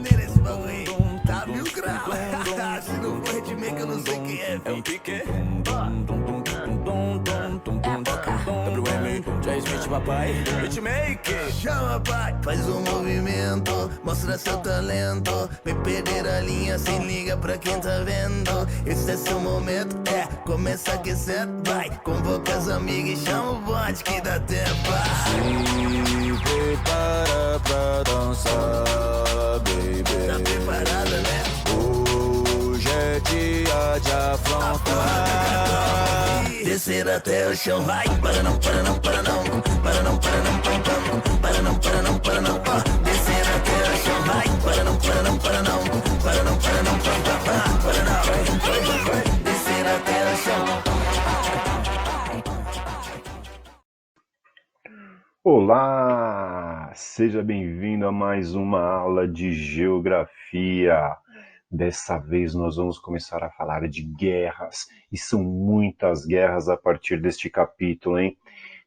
maneiro esse bagulho aí. Tá mil graus. Se não for hitmaker, eu não sei quem é. É um pique. WM, Jay Smith, papai. Hitmaker. Chama, pai, faz um movimento, mostra seu talento. Vem perder a linha, se liga pra quem tá vendo. Esse é seu momento, começa aquecendo. Vai, convoca as amigas e chama o bote que dá tempo. Se prepara pra dançar, baby. Tá preparada, né? Hoje é dia de afrontar. Descer até o chão, vai. Para não, para não, para não. Para não, para não, para não. Para não, para não, para não. Descer até o chão, vai. Para não, para não, para não. Para não, para não, para não. Descer até o chão. Olá! Seja bem-vindo a mais uma aula de geografia. Dessa vez nós vamos começar a falar de guerras, e são muitas guerras a partir deste capítulo, hein?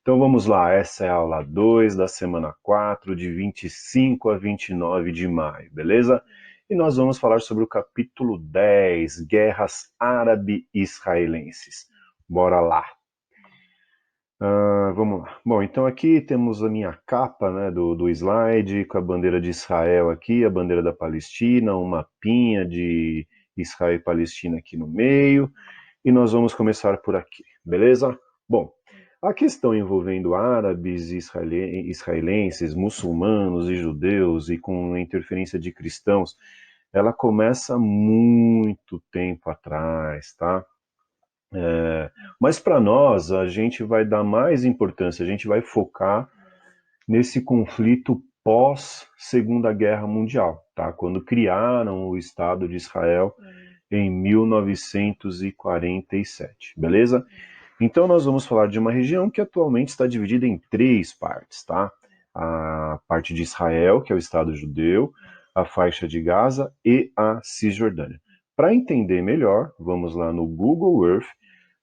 Então vamos lá, essa é a aula 2 da semana 4, de 25 a 29 de maio, beleza? E nós vamos falar sobre o capítulo 10, Guerras Árabe-Israelenses. Bora lá! Vamos lá. Bom, então aqui temos a minha capa, né, do slide, com a bandeira de Israel aqui, a bandeira da Palestina, um mapinha de Israel e Palestina aqui no meio, e nós vamos começar por aqui, beleza? Bom, a questão envolvendo árabes, israelenses, muçulmanos e judeus, e com a interferência de cristãos, ela começa muito tempo atrás, tá? Mas para nós, a gente vai dar mais importância, a gente vai focar nesse conflito pós-Segunda Guerra Mundial, tá? Quando criaram o Estado de Israel em 1947, beleza? Então nós vamos falar de uma região que atualmente está dividida em 3 partes, tá? A parte de Israel, que é o Estado judeu, a faixa de Gaza e a Cisjordânia. Para entender melhor, vamos lá no Google Earth,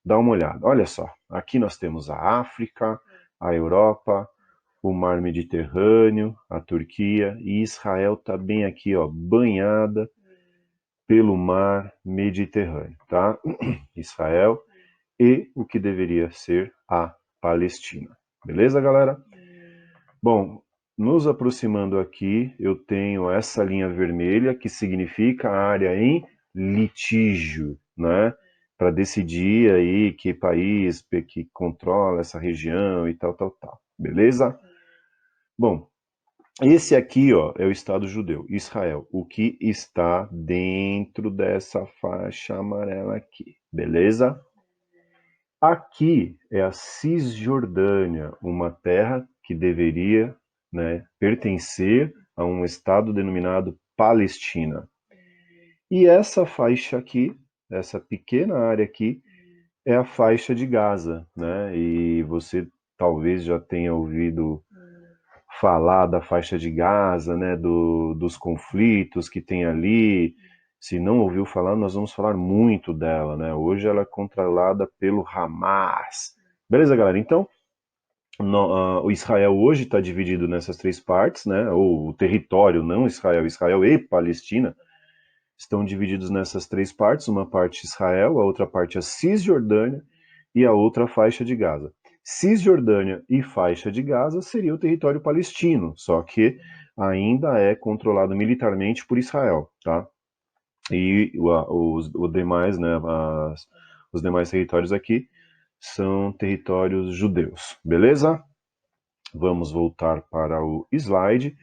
dá uma olhada. Olha só, aqui nós temos a África, a Europa, o Mar Mediterrâneo, a Turquia, e Israel está bem aqui, ó, banhada pelo Mar Mediterrâneo, tá? Israel e o que deveria ser a Palestina. Beleza, galera? Bom, nos aproximando aqui, eu tenho essa linha vermelha que significa a área em litígio, né? Para decidir aí que país que controla essa região e tal. Beleza? Bom, esse aqui, ó, é o Estado judeu, Israel, o que está dentro dessa faixa amarela aqui, beleza? Aqui é a Cisjordânia, uma terra que deveria, né, pertencer a um Estado denominado Palestina. E essa faixa aqui, essa pequena área aqui, é a faixa de Gaza, né? E você talvez já tenha ouvido falar da faixa de Gaza, né? Dos conflitos que tem ali. Se não ouviu falar, nós vamos falar muito dela, né? Hoje ela é controlada pelo Hamas. Beleza, galera? Então, o Israel hoje está dividido nessas 3 partes, né? Ou o território, não Israel, Israel e Palestina, estão divididos nessas 3 partes, uma parte Israel, a outra parte a Cisjordânia e a outra a faixa de Gaza. Cisjordânia e faixa de Gaza seria o território palestino, só que ainda é controlado militarmente por Israel, tá? E os demais, né, os demais territórios aqui são territórios judeus, beleza? Vamos voltar para o slide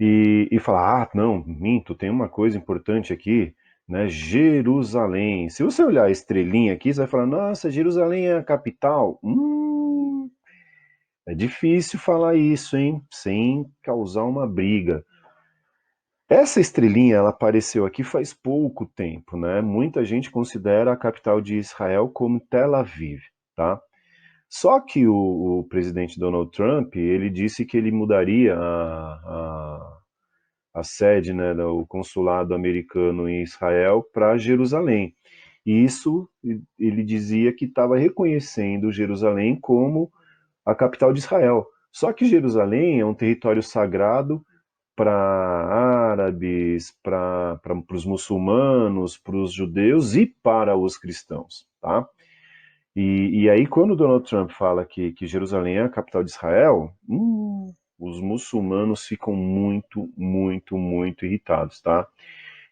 e falar, não, minto, tem uma coisa importante aqui, né, Jerusalém. Se você olhar a estrelinha aqui, você vai falar, nossa, Jerusalém é a capital? É difícil falar isso, hein, sem causar uma briga. Essa estrelinha, ela apareceu aqui faz pouco tempo, né? Muita gente considera a capital de Israel como Tel Aviv, tá? Só que o presidente Donald Trump, ele disse que ele mudaria a sede, né, do consulado americano em Israel para Jerusalém. E isso, ele dizia que estava reconhecendo Jerusalém como a capital de Israel. Só que Jerusalém é um território sagrado para árabes, para os muçulmanos, para os judeus e para os cristãos, tá? E aí, quando Donald Trump fala que Jerusalém é a capital de Israel, os muçulmanos ficam muito, muito, muito irritados, tá?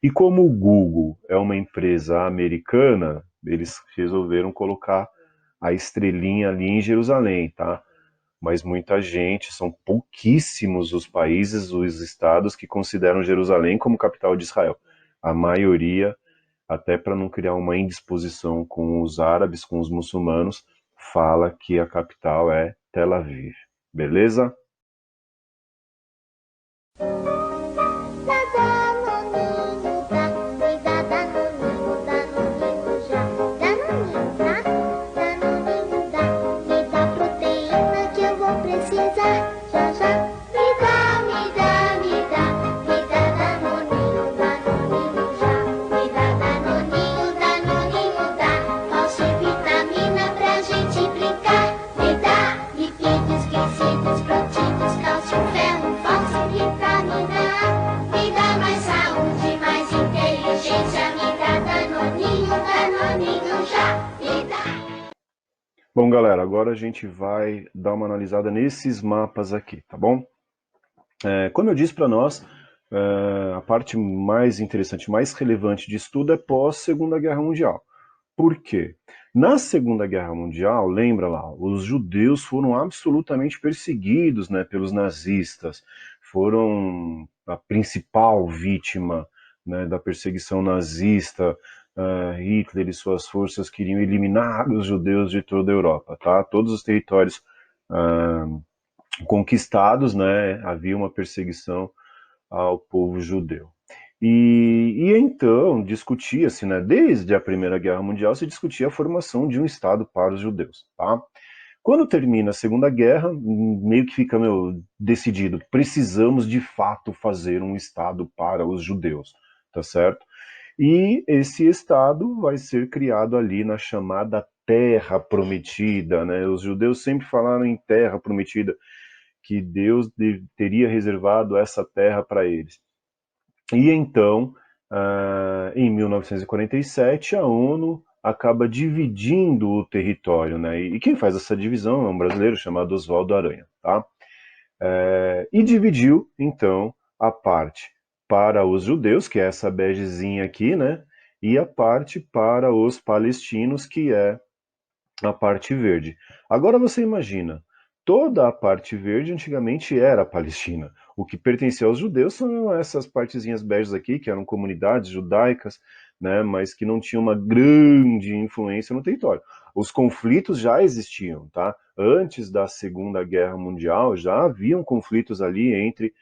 E como o Google é uma empresa americana, eles resolveram colocar a estrelinha ali em Jerusalém, tá? Mas muita gente, são pouquíssimos os países, os estados que consideram Jerusalém como capital de Israel. A maioria, até para não criar uma indisposição com os árabes, com os muçulmanos, fala que a capital é Tel Aviv. Beleza? Bom, galera, agora a gente vai dar uma analisada nesses mapas aqui, tá bom? Como eu disse para nós, a parte mais interessante, mais relevante de estudo é pós-Segunda Guerra Mundial. Por quê? Na Segunda Guerra Mundial, lembra lá, os judeus foram absolutamente perseguidos, né, pelos nazistas, foram a principal vítima, né, da perseguição nazista. Hitler e suas forças queriam eliminar os judeus de toda a Europa, tá? Todos os territórios conquistados, né, havia uma perseguição ao povo judeu. E então discutia-se, né, desde a Primeira Guerra Mundial, se discutia a formação de um Estado para os judeus, tá? Quando termina a Segunda Guerra, meio que fica decidido, precisamos de fato fazer um Estado para os judeus, tá certo? E esse Estado vai ser criado ali na chamada Terra Prometida, né? Os judeus sempre falaram em Terra Prometida, que Deus teria reservado essa terra para eles. E então, em 1947, a ONU acaba dividindo o território, né? E quem faz essa divisão é um brasileiro chamado Oswaldo Aranha, tá? E dividiu, então, a parte para os judeus, que é essa begezinha aqui, né? E a parte para os palestinos, que é a parte verde. Agora você imagina, toda a parte verde antigamente era a Palestina. O que pertencia aos judeus são essas partezinhas beijas aqui, que eram comunidades judaicas, né, mas que não tinham uma grande influência no território. Os conflitos já existiam, tá? Antes da Segunda Guerra Mundial já haviam conflitos ali entre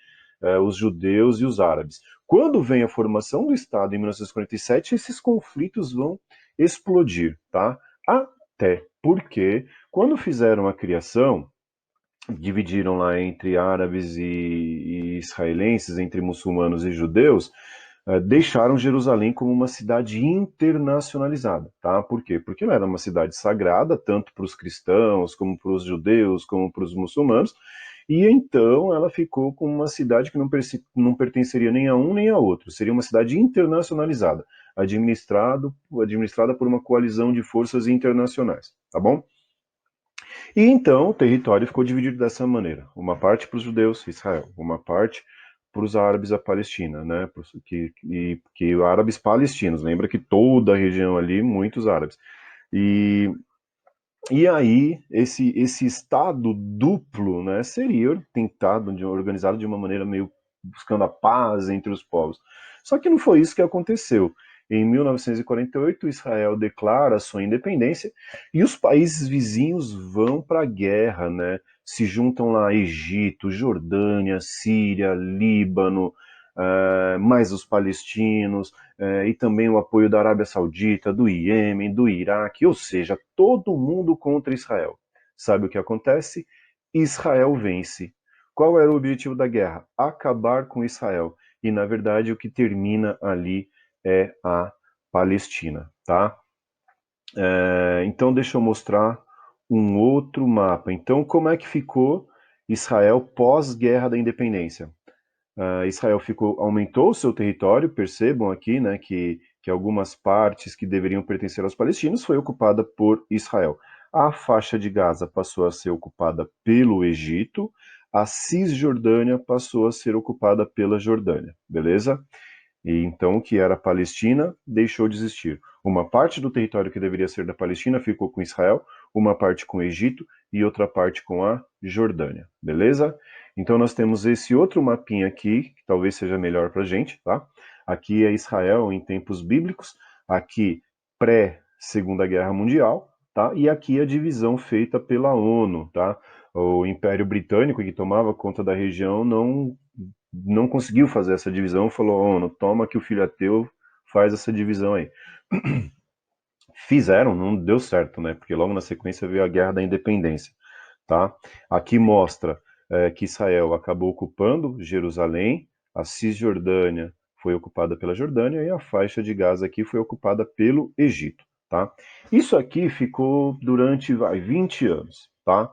os judeus e os árabes. Quando vem a formação do Estado em 1947, esses conflitos vão explodir, tá? Até porque, quando fizeram a criação, dividiram lá entre árabes e israelenses, entre muçulmanos e judeus, deixaram Jerusalém como uma cidade internacionalizada, tá? Por quê? Porque não era uma cidade sagrada, tanto para os cristãos, como para os judeus, como para os muçulmanos, e então ela ficou como uma cidade que não pertenceria nem a um nem a outro, seria uma cidade internacionalizada, administrada por uma coalizão de forças internacionais, tá bom? E então o território ficou dividido dessa maneira, uma parte para os judeus, Israel, uma parte para os árabes, a Palestina, né? Que árabes palestinos, lembra que toda a região ali, muitos árabes. E aí, esse Estado duplo, né, seria tentado, organizado de uma maneira meio buscando a paz entre os povos. Só que não foi isso que aconteceu. Em 1948, Israel declara sua independência e os países vizinhos vão para a guerra, né? Se juntam lá Egito, Jordânia, Síria, Líbano, mais os palestinos, e também o apoio da Arábia Saudita, do Iêmen, do Iraque, ou seja, todo mundo contra Israel. Sabe o que acontece? Israel vence. Qual era o objetivo da guerra? Acabar com Israel. E, na verdade, o que termina ali é a Palestina, tá? Então, deixa eu mostrar um outro mapa. Então, como é que ficou Israel pós-guerra da independência? Israel aumentou o seu território, percebam aqui, né, que algumas partes que deveriam pertencer aos palestinos foi ocupada por Israel. A faixa de Gaza passou a ser ocupada pelo Egito, a Cisjordânia passou a ser ocupada pela Jordânia, beleza? E então o que era Palestina deixou de existir. Uma parte do território que deveria ser da Palestina ficou com Israel, uma parte com o Egito e outra parte com a Jordânia, beleza? Então nós temos esse outro mapinha aqui, que talvez seja melhor para a gente, tá? Aqui é Israel em tempos bíblicos, aqui pré-Segunda Guerra Mundial, tá? E aqui a divisão feita pela ONU, tá? O Império Britânico, que tomava conta da região, não conseguiu fazer essa divisão, falou, ONU, toma que o filho é teu, faz essa divisão aí. Fizeram, não deu certo, né? Porque logo na sequência veio a Guerra da Independência, tá? Aqui mostra que Israel acabou ocupando Jerusalém, a Cisjordânia foi ocupada pela Jordânia e a faixa de Gaza aqui foi ocupada pelo Egito, tá? Isso aqui ficou durante 20 anos, tá?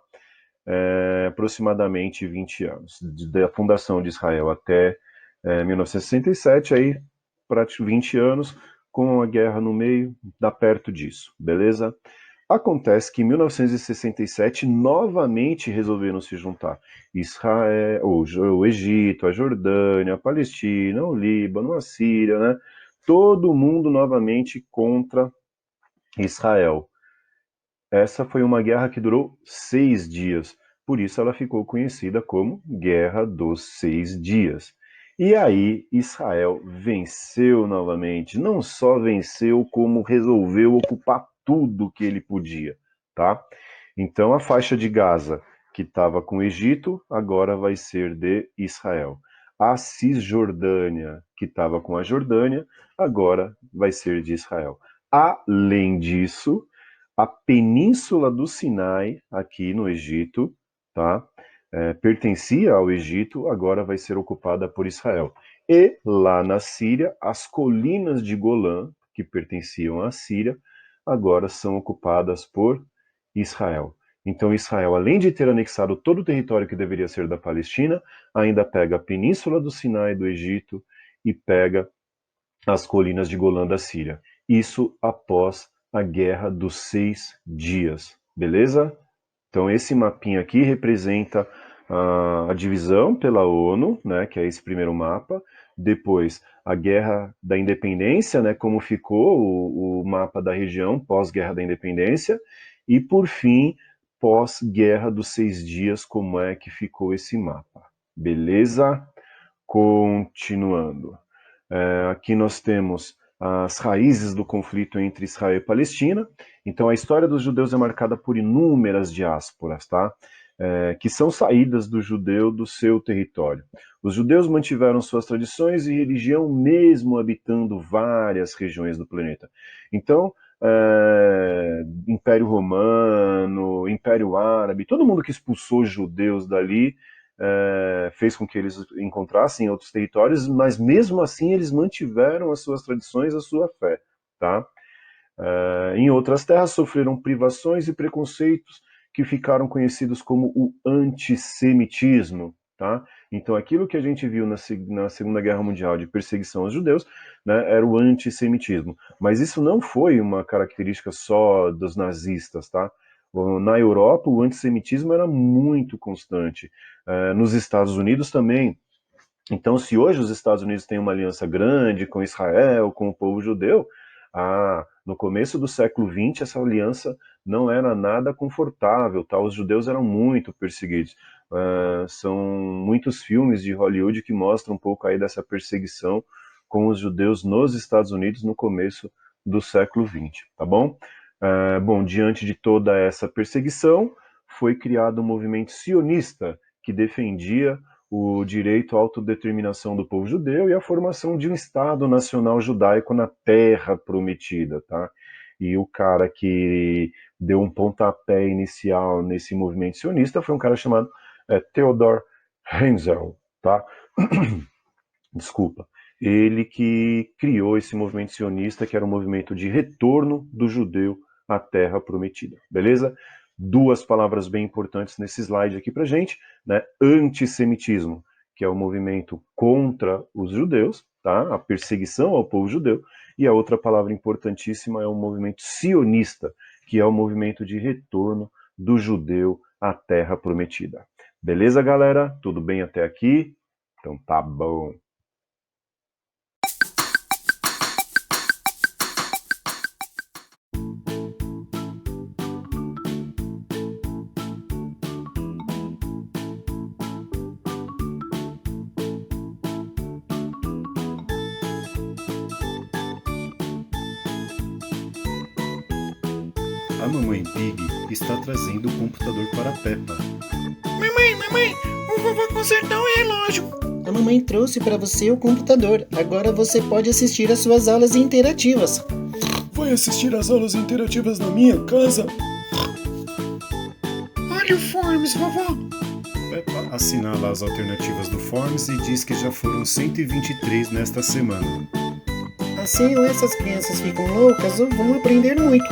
Aproximadamente 20 anos, da fundação de Israel até 1967, aí praticamente 20 anos, com a guerra no meio, dá perto disso, beleza? Acontece que em 1967 novamente resolveram se juntar Israel, o Egito, a Jordânia, a Palestina, o Líbano, a Síria, né? Todo mundo novamente contra Israel. Essa foi uma guerra que durou 6 dias, por isso ela ficou conhecida como Guerra dos 6 Dias. E aí Israel venceu novamente, não só venceu, como resolveu ocupar tudo que ele podia, tá? Então a faixa de Gaza, que estava com o Egito, agora vai ser de Israel. A Cisjordânia, que estava com a Jordânia, agora vai ser de Israel. Além disso, a Península do Sinai, aqui no Egito, tá? Pertencia ao Egito, agora vai ser ocupada por Israel. E lá na Síria, as colinas de Golã, que pertenciam à Síria, agora são ocupadas por Israel. Então Israel, além de ter anexado todo o território que deveria ser da Palestina, ainda pega a Península do Sinai do Egito e pega as colinas de Golã da Síria. Isso após a Guerra dos 6 Dias, beleza? Então esse mapinha aqui representa a divisão pela ONU, né, que é esse primeiro mapa. Depois a Guerra da Independência, né, como ficou o mapa da região pós-Guerra da Independência. E por fim, pós-Guerra dos 6 Dias, como é que ficou esse mapa. Beleza? Continuando. Aqui nós temos as raízes do conflito entre Israel e Palestina. Então a história dos judeus é marcada por inúmeras diásporas, tá? Que são saídas do judeu do seu território. Os judeus mantiveram suas tradições e religião mesmo habitando várias regiões do planeta. Então, Império Romano, Império Árabe, todo mundo que expulsou judeus dali fez com que eles encontrassem outros territórios, mas mesmo assim eles mantiveram as suas tradições, a sua fé, tá? Em outras terras sofreram privações e preconceitos que ficaram conhecidos como o antissemitismo, tá? Então aquilo que a gente viu na Segunda Guerra Mundial de perseguição aos judeus, né, era o antissemitismo. Mas isso não foi uma característica só dos nazistas, tá? Na Europa, o antissemitismo era muito constante. Nos Estados Unidos também. Então, se hoje os Estados Unidos têm uma aliança grande com Israel, com o povo judeu, no começo do século XX, essa aliança não era nada confortável, tá? Os judeus eram muito perseguidos. São muitos filmes de Hollywood que mostram um pouco aí dessa perseguição com os judeus nos Estados Unidos no começo do século XX, tá bom? Bom, diante de toda essa perseguição, foi criado um movimento sionista que defendia o direito à autodeterminação do povo judeu e a formação de um Estado nacional judaico na Terra Prometida, tá? E o cara que deu um pontapé inicial nesse movimento sionista foi um cara chamado Theodor Herzl, tá? Desculpa. Ele que criou esse movimento sionista, que era um movimento de retorno do judeu à Terra Prometida, beleza? Duas palavras bem importantes nesse slide aqui pra gente, né? Antissemitismo, que é o movimento contra os judeus, tá? A perseguição ao povo judeu, e a outra palavra importantíssima é o movimento sionista, que é o movimento de retorno do judeu à terra prometida. Beleza, galera? Tudo bem até aqui? Então tá bom. A mamãe Pig está trazendo o computador para a Peppa. Mamãe, o vovô consertou o relógio. A mamãe trouxe para você o computador. Agora você pode assistir às suas aulas interativas. Vai assistir às aulas interativas na minha casa? Olha o Forms, vovó. Peppa assinala as alternativas do Forms e diz que já foram 123 nesta semana. Assim ou essas crianças ficam loucas ou vão aprender muito.